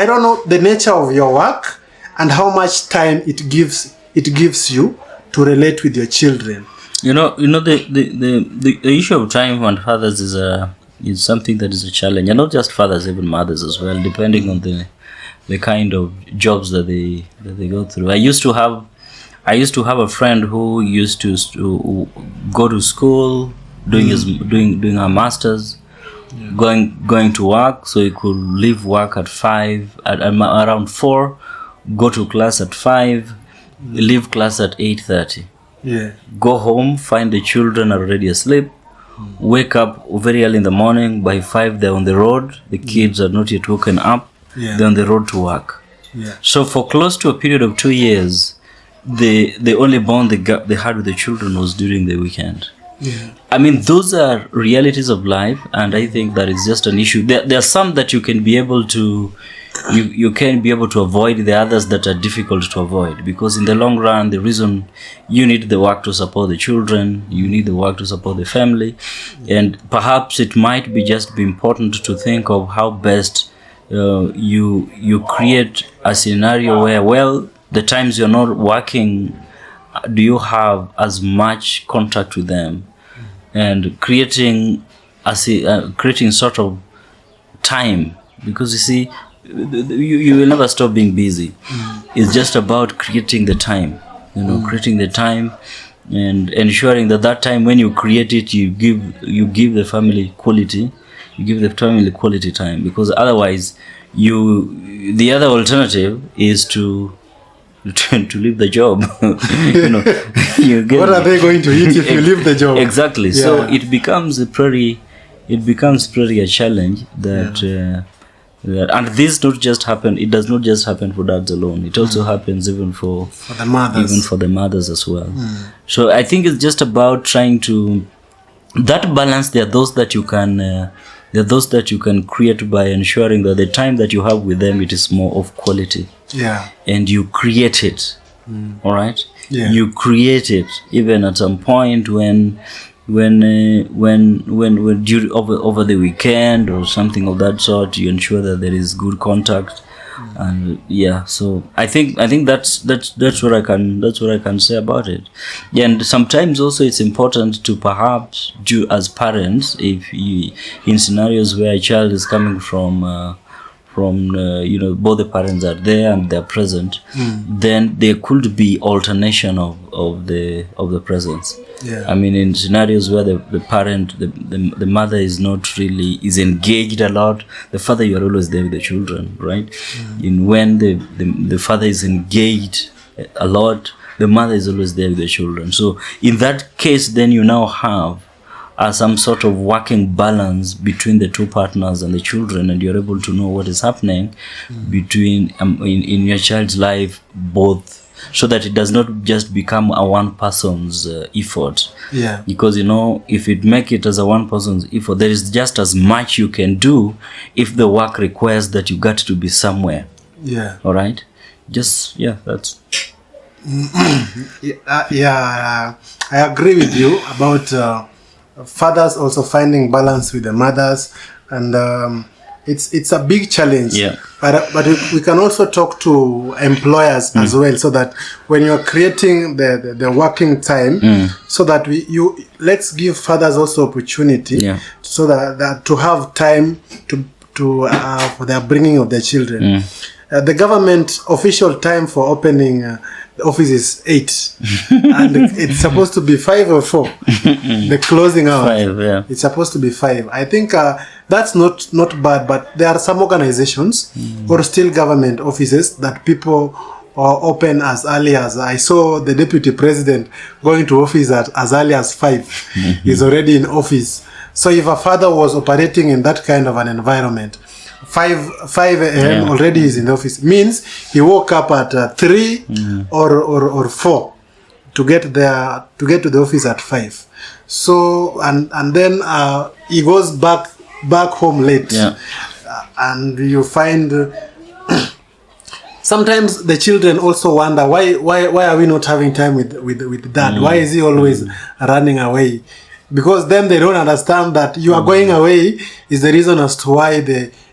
I don't know the nature of your work and how much time it gives you to relate with your children. The issue of time and fathers is something that is a challenge, and not just fathers, even mothers as well, depending on the kind of jobs that they go through. I used to have a friend who used to go to school, doing her masters, going to work, so he could leave work at 5, at around 4, go to class at 5, leave class at 8:30. Yeah. Go home, find the children are already asleep, wake up very early in the morning. By 5, they're on the road. The kids are not yet woken up. Yeah. They're on the road to work. Yeah. So for close to a period of 2 years, the only bond they had with the children was during the weekend. Yeah. I mean, those are realities of life, and I think that is just an issue. There are some that you can be able to you can be able to avoid, the others that are difficult to avoid, because in the long run, the reason you need the work to support the children, you need the work to support the family, and perhaps it might be important to think of how best you create a scenario where, well, the times you're not working, do you have as much contact with them, and creating sort of time, because you see, you will never stop being busy. It's just about creating the time, creating the time and ensuring that time, when you create it, you give the family quality, quality time, because otherwise the other alternative is to leave the job. What are they going to eat if you leave the job? Exactly. Yeah. So it becomes pretty a challenge that and this not just happen. It does not just happen for dads alone. It also happens even for the mothers as well. So I think it's just about trying to that balance. There are those that you can create by ensuring that the time that you have with them, it is more of quality. Yeah. And you create it. All right. Yeah. You create it even at some point when due over the weekend or something of that sort, you ensure that there is good contact. And so I think that's what I can say about it. Yeah, and sometimes also it's important to perhaps do as parents, if you, in scenarios where a child is coming from both the parents are there and they're present, then there could be alternation of the presence. Yeah. I mean, in scenarios where the parent, the mother is engaged a lot, the father, you are always there with the children, right? In when the father is engaged a lot, the mother is always there with the children. So in that case, then you now have some sort of working balance between the two partners and the children, and you're able to know what is happening between in your child's life, both, so that it does not just become a one person's effort. Yeah. Because if it make it as a one person's effort, there is just as much you can do if the work requires that you got to be somewhere. Yeah. All right. Just that's. I agree with you about fathers also finding balance with the mothers, and it's a big challenge. Yeah. But we can also talk to employers as well, so that when you're creating the working time, so that let's give fathers also opportunity, so that to have time to for their bringing of their children. The government official time for opening the office is 8, and it's supposed to be 5 or 4. The closing hour, 5, yeah. It's supposed to be 5. I think that's not bad, but there are some organizations or still government offices that people open as early as, I saw the deputy president going to office as early as 5. He's already in office. So if a father was operating in that kind of an environment, 5 a.m. already is in the office, means he woke up at 3 or 4 to get to the office at 5. So and then he goes back home late, and you find sometimes the children also wonder why are we not having time with dad? Why is he always running away? because then they don't understand that you are going away is the reason as to why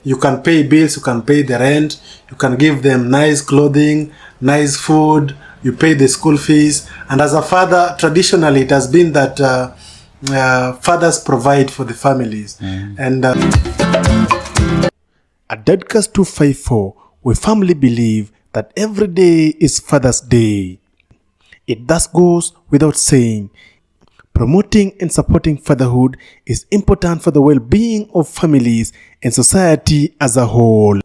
you can pay bills, you can pay the rent, you can give them nice clothing, nice food, you pay the school fees. And as a father, traditionally it has been that fathers provide for the families. And at Deadcast 254, we firmly believe that every day is Father's Day. It thus goes without saying, promoting and supporting fatherhood is important for the well-being of families and society as a whole.